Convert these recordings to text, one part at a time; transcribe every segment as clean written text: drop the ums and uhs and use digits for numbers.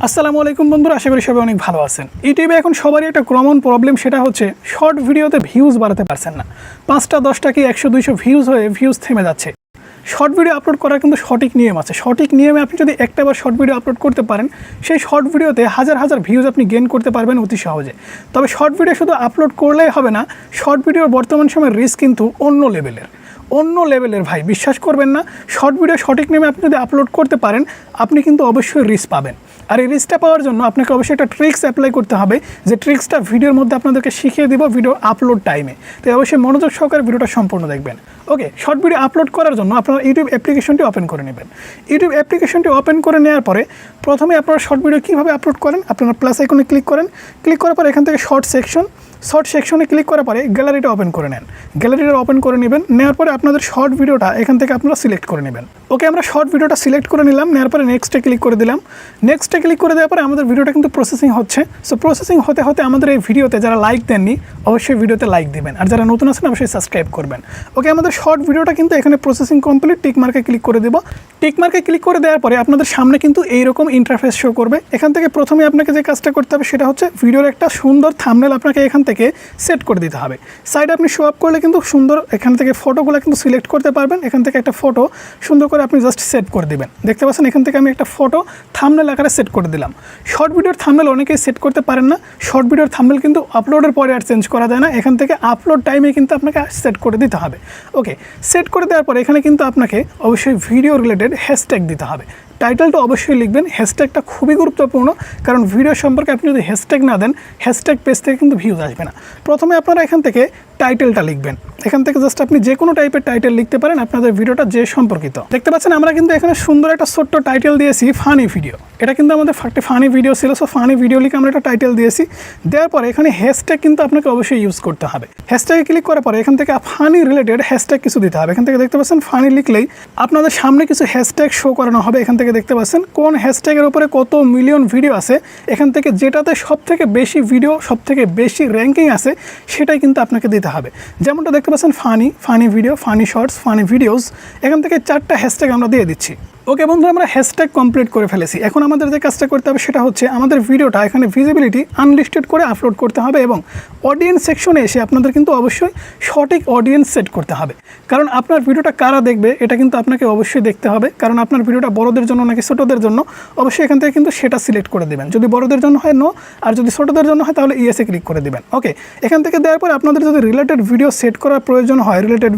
আসসালামু আলাইকুম বন্ধুরা, আশা করি সবাই অনেক ভালো আছেন। ইউটিউবে এখন সবারই একটা কমন প্রবলেম, সেটা হচ্ছে শর্ট ভিডিওতে ভিউজ বাড়াতে পারছেন না। 5টা 10টা কি 100-200 ভিউজ হয়ে ভিউজ থেমে যাচ্ছে। শর্ট ভিডিও আপলোড করার কিন্তু সঠিক নিয়ম আছে। সঠিক নিয়মে আপনি যদি একটাবার শর্ট ভিডিও আপলোড করতে পারেন, সেই শর্ট ভিডিওতে হাজার হাজার ভিউজ আপনি গেইন করতে পারবেন অতি সহজে। তবে শর্ট ভিডিও শুধু আপলোড করলেই হবে না, শর্ট ভিডিওর বর্তমান সময়ের রিস্ক কিন্তু অন্য লেভেলের ভাই, বিশ্বাস করবেন না। শর্ট ভিডিও সঠিক নিয়মে আপনি যদি আপলোড করতে পারেন, আপনি কিন্তু অবশ্যই রিস্ক পাবেন। আর এই রিস্কটা পাওয়ার জন্য আপনাকে অবশ্যই একটা ট্রিক্স অ্যাপ্লাই করতে হবে, যে ট্রিক্সটা ভিডিওর মধ্যে আপনাদেরকে শিখিয়ে দিব ভিডিও আপলোড টাইমে। তো অবশ্যই মনোযোগ সহকারে ভিডিওটা সম্পূর্ণ দেখবেন। ওকে, শর্ট ভিডিও আপলোড করার জন্য আপনারা ইউটিউব অ্যাপ্লিকেশনটি ওপেন করে নেবেন। ইউটিউব অ্যাপ্লিকেশনটি ওপেন করে নেওয়ার পরে প্রথমে আপনারা শর্ট ভিডিও কীভাবে আপলোড করেন, আপনারা প্লাস আইকনে ক্লিক করেন। ক্লিক করার পর এখান থেকে শর্ট সেকশনে ক্লিক করার পরে গ্যালারিটা ওপেন করে নেন। গ্যালারিটা ওপেন করে নেবেন। নেওয়ার পরে আপনাদের শর্ট ভিডিওটা এখান থেকে আপনারা সিলেক্ট করে নেবেন। ওকে, আমরা শর্ট ভিডিওটা সিলেক্ট করে নিলাম। নেওয়ার পরে নেক্সটে ক্লিক করে দিলাম। নেক্সটে ক্লিক করে দেওয়ার পরে আমাদের ভিডিওটা কিন্তু প্রসেসিং হচ্ছে। সো প্রসেসিং হতে হতে আমাদের এই ভিডিওতে যারা লাইক দেননি, অবশ্যই ভিডিওতে লাইক দিবেন। আর যারা নতুন আছেন অবশ্যই সাবস্ক্রাইব করবেন। ওকে, আমাদের শর্ট ভিডিওটা কিন্তু এখানে প্রসেসিং কমপ্লিট। টিক মার্কে ক্লিক করে দেবো। টিক মার্কে ক্লিক করে দেওয়ার পরে আপনাদের সামনে কিন্তু এইরকম ইন্টারফেস শো করবে। এখান থেকে প্রথমে আপনাকে যে কাজটা করতে হবে সেটা হচ্ছে ভিডিওর একটা সুন্দর থাম্বনেল আপনাকে এখান থেকে সেট করে দিতে হবে। সাইডে আপনি শো আপ করলে কিন্তু সুন্দর এখান থেকে ফটোগুলো কিন্তু সিলেক্ট করতে পারবেন। এখান থেকে একটা ফটো সুন্দর করে আপনি জাস্ট সেট করে দিবেন। দেখতে পাচ্ছেন এখান থেকে আমি একটা ফটো থাম্বনেল আকারে সেট করে দিলাম। শর্ট ভিডিওর থাম্বনেল অনেকেই সেট করতে পারেন না। শর্ট ভিডিওর থাম্বনেল কিন্তু আপলোডের পরে আর চেঞ্জ করা যায় না। এখান থেকে আপলোড টাইমে কিন্তু আপনাকে সেট করে দিতে হবে। ওকে, সেট করে দেওয়ার পরে এখানে কিন্তু আপনাকে অবশ্যই ভিডিও রিলেটেড হ্যাশট্যাগ দিতে হবে। টাইটেলটা অবশ্যই লিখবেন। হ্যাশট্যাগটা খুবই গুরুত্বপূর্ণ, কারণ ভিডিও সম্পর্কে আপনি যদি হ্যাশট্যাগ না দেন, হ্যাশট্যাগ পেজ থেকে কিন্তু ভিউজ আসবে না। প্রথমে আপনারা এখান থেকে টাইটেলটা লিখবেন। এখান থেকে জাস্ট আপনি যে কোনো টাইপের টাইটেল লিখতে পারেন আপনাদের ভিডিওটা যে সম্পর্কিত। দেখতে পাচ্ছেন আমরা কিন্তু এখানে সুন্দর একটা ছোট্ট টাইটেল দিয়েছি, ফানি ভিডিও। এটা কিন্তু আমাদের একটা ফানি ভিডিও ছিল। সো ফানি ভিডিও লিখে আমরা একটা টাইটেল দিয়েছি। দেওয়ার পরে এখানে হ্যাশট্যাগ কিন্তু আপনাকে অবশ্যই ইউজ করতে হবে। হ্যাশট্যাগে ক্লিক করার পরে এখান থেকে ফানি রিলেটেড হ্যাশট্যাগ কিছু দিতে হবে। এখান থেকে দেখতে পাচ্ছেন ফানি লিখলেই আপনাদের সামনে কিছু হ্যাশট্যাগ শো করানো হবে। এখান থেকে দেখতে পাচ্ছেন কোন হ্যাশট্যাগের উপরে কত মিলিয়ন ভিডিও আছে। এখান থেকে যেটাতে সবথেকে বেশি ভিডিও, সবথেকে বেশি র্যাঙ্কিং আছে, সেটাই কিন্তু আপনাকে দিতে হবে। যেমনটা দেখতে পাচ্ছেন funny video, funny shorts, funny videos. এখান থেকে 4টা হ্যাশট্যাগ আমরা দিয়ে দিচ্ছি। ওকে বন্ধু, আমরা হ্যাশট্যাগ কমপ্লিট করে ফেলেছি। এখন আমাদের যে কাজটা করতে হবে সেটা হচ্ছে আমাদের ভিডিওটা এখানে ভিজিবিলিটি আনলিস্টেড করে আপলোড করতে হবে, এবং অডিয়েন্স সেকশনে এসে আপনাদের কিন্তু অবশ্যই সঠিক অডিয়েন্স সেট করতে হবে। কারণ আপনার ভিডিওটা কারা দেখবে এটা কিন্তু আপনাকে অবশ্যই দেখতে হবে। কারণ আপনার ভিডিওটা বড়দের জন্য নাকি ছোটোদের জন্য, অবশ্যই এখান থেকে কিন্তু সেটা সিলেক্ট করে দেবেন। যদি বড়দের জন্য হয় নো, আর যদি ছোটোদের জন্য হয় তাহলে ইয়েসে ক্লিক করে দেবেন। ওকে, এখান থেকে দেওয়ার পর আপনাদের যদি রিলেটেড ভিডিও সেট করার প্রয়োজন হয়, রিলেটেড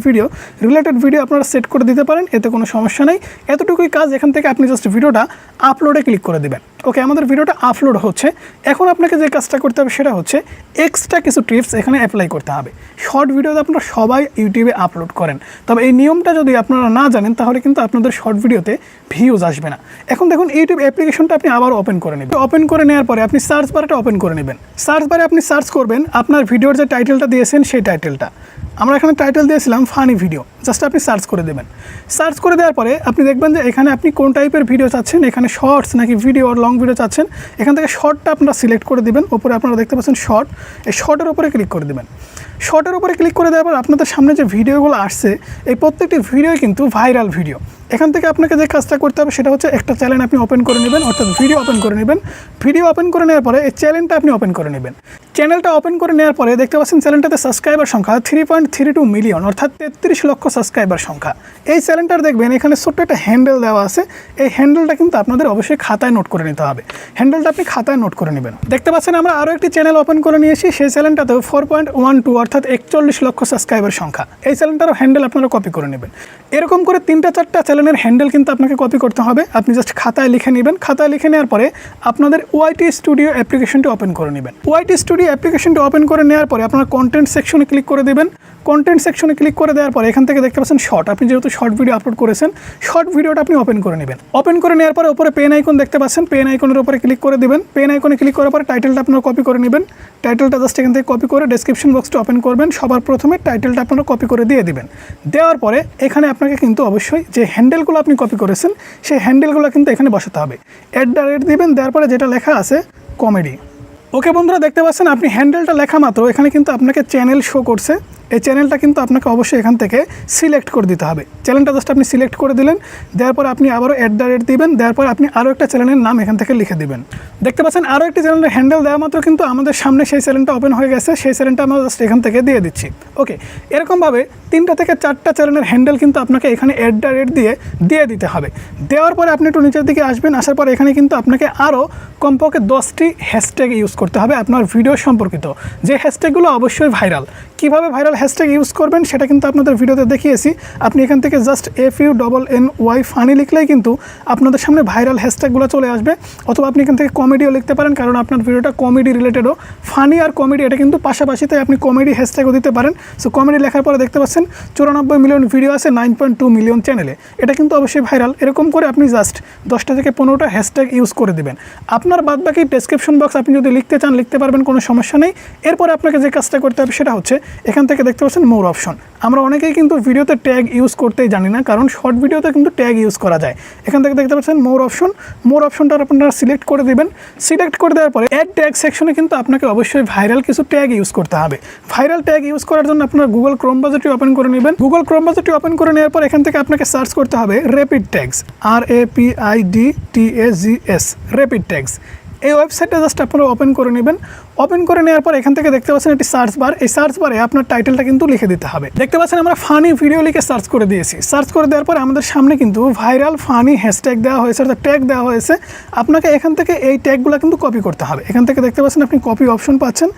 ভিডিও আপনারা সেট করে দিতে পারেন, এতে কোনো সমস্যা নেই। এতটুকুই কাজ। এখান থেকে আপনি জাস্ট ভিডিওটা আপলোডে ক্লিক করে দেবেন। ওকে, আমাদের ভিডিওটা আপলোড হচ্ছে। এখন আপনাকে যে কাজটা করতে হবে সেটা হচ্ছে এক্সট্রা কিছু টিপস এখানে অ্যাপ্লাই করতে হবে। শর্ট ভিডিওতে আপনারা সবাই ইউটিউবে আপলোড করেন, তবে এই নিয়মটা যদি আপনারা না জানেন তাহলে কিন্তু আপনাদের শর্ট ভিডিওতে ভিউজ আসবে না। এখন দেখুন ইউটিউব অ্যাপ্লিকেশনটা আপনি আবার ওপেন করে নেবেন। ওপেন করে নেওয়ার পরে আপনি সার্চ বারটা ওপেন করে নেবেন। সার্চ বারে আপনি সার্চ করবেন আপনার ভিডিওর যে টাইটেলটা দিয়েছেন সেই টাইটেলটা। আমরা এখানে টাইটেল দিয়েছিলাম ফানি ভিডিও। জাস্ট আপনি সার্চ করে দেবেন। সার্চ করে দেওয়ার পরে আপনি দেখবেন যে এখানে আপনি কোন টাইপের ভিডিও চাচ্ছেন, এখানে শর্টস নাকি ভিডিও আর লং ভিডিও চাচ্ছেন। এখান থেকে শর্টটা আপনারা সিলেক্ট করে দেবেন। ওপরে আপনারা দেখতে পাচ্ছেন শর্ট, এই শর্টের উপরে ক্লিক করে দেবেন। শর্টের উপরে ক্লিক করে দেওয়ার পর আপনাদের সামনে যে ভিডিওগুলো আসছে, এই প্রত্যেকটি ভিডিও কিন্তু ভাইরাল ভিডিও। এখান থেকে আপনাকে যে কাজটা করতে হবে সেটা হচ্ছে একটা চ্যানেল আপনি ওপেন করে নেবেন, অর্থাৎ ভিডিও ওপেন করে নেবেন। ভিডিও ওপেন করে নেওয়ার পরে এই চ্যানেলটা আপনি ওপেন করে নেবেন। চ্যানেলটা ওপেন করে নেওয়ার পরে দেখতে পাচ্ছেন চ্যানেলটাতে সাবস্ক্রাইবার সংখ্যা 3.32 মিলিয়ন, অর্থাৎ 33 লক্ষ সাবস্ক্রাইবার সংখ্যা। এই চ্যানেলটার দেখবেন এখানে ছোট্ট একটা হ্যান্ডেল দেওয়া আছে। এই হ্যান্ডেলটা কিন্তু আপনাদের অবশ্যই খাতায় নোট করে নিতে হবে। হ্যান্ডেলটা আপনি খাতায় নোট করে নেবেন। দেখতে পাচ্ছেন আমরা আরও একটি চ্যানেল ওপেন করে নিয়েছি। সেই চ্যানেলটাতেও 4.12 অর্থাৎ 41 লক্ষ সাবস্ক্রাইবার সংখ্যা। এই চ্যানেলটারও হ্যান্ডেল আপনারা কপি করে নেবেন। এরকম করে 3-4টা চ্যানেলের হ্যান্ডেল কিন্তু আপনাকে কপি করতে হবে। আপনি জাস্ট খাতায় লিখে নেবেন। খাতায় লিখে নেওয়ার পরে আপনাদের ওয়াইটি স্টুডিও অ্যাপ্লিকেশনটি ওপেন করে নেবেন। ওয়াইটি স্টুডিও অ্যাপ্লিকেশনটি ওপেন করে নেওয়ার পরে আপনারা কন্টেন্ট সেকশনে ক্লিক করে দেবেন। কন্টেন্ট সেকশনে ক্লিক করে দেওয়ার পরে এখান থেকে দেখতে পাচ্ছেন শর্ট। আপনি যেহেতু শর্ট ভিডিও আপলোড করেছেন, শর্ট ভিডিওটা আপনি ওপেন করে নেবেন। ওপেন করে নেওয়ার পরে উপরে পেন আইকন দেখতে পাচ্ছেন, পেন আইকনের উপরে ক্লিক করে দেবেন। পেন আইকনে ক্লিক করার পরে টাইটেলটা আপনারা কপি করে নেবেন। টাইটেলটা জাস্ট এখান থেকে কপি করে ডেসক্রিপশন বক্সটা ওপেন করবেন। সবার প্রথমে টাইটেলটা আপনারা কপি করে দিয়ে দিবেন। দেওয়ার পরে এখানে আপনাকে কিন্তু অবশ্যই যে হ্যান্ডেলগুলো আপনি কপি করেছেন সেই হ্যান্ডেলগুলো কিন্তু এখানে বসাতে হবে। @ দিবেন। দেওয়ার পরে যেটা লেখা আছে কমেডি। ওকে বন্ধুরা, দেখতে পাচ্ছেন আপনি হ্যান্ডেলটা লেখা মাত্র এখানে কিন্তু আপনাকে চ্যানেল শো করছে। এই চ্যানেলটা কিন্তু আপনাকে অবশ্যই এখান থেকে সিলেক্ট করে দিতে হবে। চ্যানেলটা জাস্ট আপনি সিলেক্ট করে দিলেন, দেওয়ার পর আপনি আবারও @ দিবেন, দেওয়ার পর আপনি আরও একটা চ্যানেলের নাম এখান থেকে লিখে দিবেন। দেখতে পাচ্ছেন আরও একটি চ্যানেলের হ্যান্ডেল দেওয়া মাত্র কিন্তু আমাদের সামনে সেই চ্যানেলটা ওপেন হয়ে গেছে। সেই চ্যানেলটা আমরা জাস্ট এখান থেকে দিয়ে দিচ্ছি। ওকে, এরকমভাবে 3টা থেকে 4টা চ্যানেলের হ্যান্ডেল কিন্তু আপনাকে এখানে @ দিয়ে দিতে হবে। দেওয়ার পরে আপনি একটু নিচের দিকে আসবেন, আসার পর এখানে কিন্তু আপনাকে আরও কমপক্ষে 10টি হ্যাশট্যাগ ইউজ করতে হবে আপনার ভিডিও সম্পর্কিত, যে হ্যাশট্যাগুলো অবশ্যই ভাইরাল। কীভাবে ভাইরাল হ্যাশট্যাগ ইউজ করবেন সেটা কিন্তু আপনাদের ভিডিওতে দেখিয়েছি। আপনি এখান থেকে জাস্ট FUNNY ফানি লিখলেই কিন্তু আপনাদের সামনে ভাইরাল হ্যাশট্যাগুলো চলে আসবে। অথবা আপনি এখান থেকে কমেডিও লিখতে পারেন, কারণ আপনার ভিডিওটা কমেডি রিলেটেডও। ফানি আর কমেডি এটা কিন্তু পাশাপাশি, তাই আপনি কমেডি হ্যাশট্যাগও দিতে পারেন। সো কমেডি লেখার পরে দেখতে পাচ্ছেন 94 মিলিয়ন ভিডিও আছে 9.2 মিলিয়ন চ্যানেলে, এটা কিন্তু অবশ্যই ভাইরাল। এরকম করে আপনি জাস্ট 10টা থেকে 15টা হ্যাশট্যাগ ইউজ করে দেবেন। আপনার বাদবাকি ডেসক্রিপশন বক্স আপনি যদি লিখতে চান লিখতে পারবেন, কোনো সমস্যা নেই। এরপরে আপনাকে যে কাজটা করতে হবে সেটা হচ্ছে এখান থেকে দেখতে পাচ্ছেন মোর অপশন। আমরা অনেকেই কিন্তু ভিডিওতে ট্যাগ ইউজ করতেই জানি না, কারণ শর্ট ভিডিওতে কিন্তু ট্যাগ ইউজ করা যায়। এখান থেকে দেখতে পাচ্ছেন মোর অপশন। মোর অপশনটা আপনারা সিলেক্ট করে দেবেন। সিলেক্ট করে দেওয়ার পরে অ্যাড ট্যাগ সেকশনে কিন্তু আপনাকে অবশ্যই ভাইরাল কিছু ট্যাগ ইউজ করতে হবে। ভাইরাল ট্যাগ ইউজ করার জন্য আপনারা গুগল ক্রোম ব্রাউজারটি ওপেন করে নেবেন। গুগল ক্রোম ব্রাউজারটি ওপেন করে নেওয়ার পর এখান থেকে আপনাকে সার্চ করতে হবে rapid tags, RAPIDTAGS, rapid tags. এই ওয়েবসাইটটা জাস্ট আপনারা ওপেন করে নেবেন। ওপেন করে নেওয়ার পর এখান থেকে দেখতে পাচ্ছেন একটি সার্চ বার। এই সার্চ বারে আপনার টাইটেলটা কিন্তু লিখে দিতে হবে। দেখতে পাচ্ছেন আমরা ফানি ভিডিও লিখে সার্চ করে দিয়েছি। সার্চ করে দেওয়ার পর আমাদের সামনে কিন্তু ভাইরাল ফানি হ্যাশট্যাগ দেওয়া হয়েছে, অর্থাৎ ট্যাগ দেওয়া হয়েছে। আপনাকে এখান থেকে এই ট্যাগগুলো কিন্তু কপি করতে হবে। এখান থেকে দেখতে পাচ্ছেন আপনি কপি অপশন পাচ্ছেন।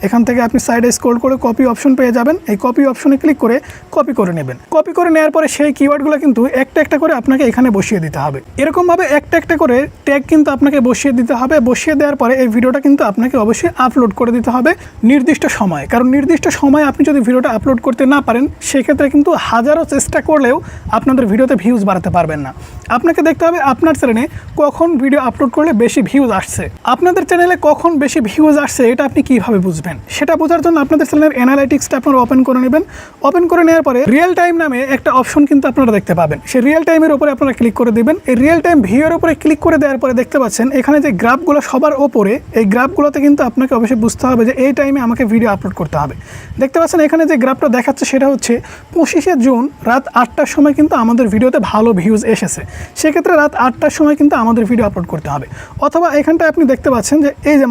এখান থেকে আপনি সাইডে স্ক্রল করে কপি অপশন পেয়ে যাবেন। এই কপি অপশনে ক্লিক করে কপি করে নেবেন। কপি করে নেওয়ার পরে সেই কিওয়ার্ডগুলো কিন্তু একটা একটা করে আপনাকে এখানে বসিয়ে দিতে হবে। এরকমভাবে একটা একটা করে ট্যাগ কিন্তু আপনাকে বসিয়ে দিতে হবে। বসিয়ে দেওয়ার পরে এই ভিডিওটা কিন্তু আপনাকে অবশ্যই আপলোড করে দিতে হবে নির্দিষ্ট সময়ে, কারণ নির্দিষ্ট সময়ে আপনি যদি ভিডিওটা আপলোড করতে না পারেন সেক্ষেত্রে কিন্তু হাজারো চেষ্টা করলেও আপনাদের ভিডিওতে ভিউজ বাড়াতে পারবেন না। আপনাকে দেখতে হবে আপনার চ্যানেলে কখন ভিডিও আপলোড করলে বেশি ভিউজ আসছে। আপনাদের চ্যানেলে কখন বেশি ভিউজ আসছে এটা আপনি কিভাবে বুঝবেন? সেটা বোঝার জন্য আপনাদের চ্যানেলের অ্যানালাইটিক্সটা আপনারা ওপেন করে নেবেন। ওপেন করে নেওয়ার পরে রিয়েল টাইম নামে একটা অপশন কিন্তু আপনারা দেখতে পাবেন। সেই রিয়েল টাইমের উপরে আপনারা ক্লিক করে দেবেন। এই রিয়েল টাইম ভিউয়ের উপরে ক্লিক করে দেওয়ার পরে দেখতে পাচ্ছেন এখানে যে গ্রাফগুলো সবার ওপরে, এই গ্রাফগুলোতে কিন্তু আপনাকে অবশ্যই বুঝতে হবে যে এই টাইমে আমাকে ভিডিও আপলোড করতে হবে। দেখতে পাচ্ছেন এখানে যে গ্রাফটা দেখাচ্ছে সেটা হচ্ছে 25শে জুন রাত 8টার সময় কিন্তু আমাদের ভিডিওতে ভালো ভিউজ এসেছে। সেক্ষেত্রে রাত 8টার সময় কিন্তু আমাদের ভিডিও আপলোড করতে হবে। অথবা এখানটায় আপনি দেখতে পাচ্ছেন যে এই যে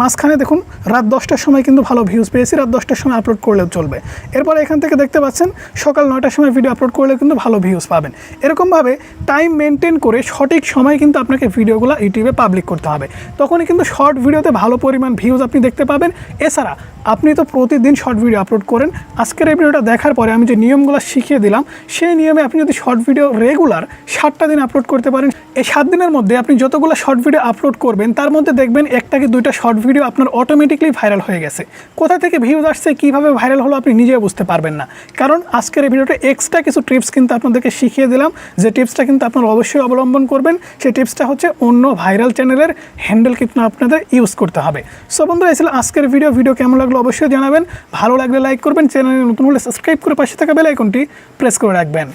মাঝখানে দেখুন রাত 10টার সময় কিন্তু ভালো ভিউজ পেয়েছি, রাত 10টার সময় আপলোড করলেও চলবে। এরপর এখান থেকে দেখতে পাচ্ছেন সকাল 9টার সময় ভিডিও আপলোড করলেও কিন্তু ভালো ভিউজ পাবেন। এরকমভাবে টাইম মেনটেন করে সঠিক সময় কিন্তু আপনাকে ভিডিওগুলো ইউটিউবে পাবলিক করতে হবে। তখনই কিন্তু শর্ট ভিডিওতে ভালো পরিমাণ ভিউজ আপনি দেখতে পাবেন। এছাড়া আপনি তো প্রতিদিন শর্ট ভিডিও আপলোড করেন। আজকের এই ভিডিওটা দেখার পরে আমি যে নিয়মগুলো শিখিয়ে দিলাম সেই নিয়মে আপনি যদি শর্ট ভিডিও রেগুলার 7টা দিন আপলোড করতে পারেন, এই 7 দিনের মধ্যে আপনি যতগুলো শর্ট ভিডিও আপলোড করবেন তার মধ্যে দেখবেন 1টা কি 2টা শর্ট ভিডিও আপনার অটোমেটিকলি ভাইরাল হয়ে গেছে। কোথা থেকে ভিউজ আসছে, কীভাবে ভাইরাল হলো আপনি নিজেও বুঝতে পারবেন না, কারণ আজকের এই ভিডিওটা এক্সট্রা কিছু টিপস কিন্তু আপনাদেরকে শিখিয়ে দিলাম, যে টিপসটা কিন্তু আপনারা অবশ্যই অবলম্বন করবেন। সেই টিপসটা হচ্ছে অন্য ভাইরাল চ্যানেলের হ্যান্ডেল কিন্তু আপনাদের ইউজ করতে হবে। সো বন্ধুরা, এই ছিল আজকের ভিডিও কেমন লাগলো অবশ্যই জানাবেন। ভালো লাগলে লাইক করবেন, চ্যানেলে নতুন হলে সাবস্ক্রাইব করে পাশে থাকা বেল আইকনটি প্রেস করে রাখবেন।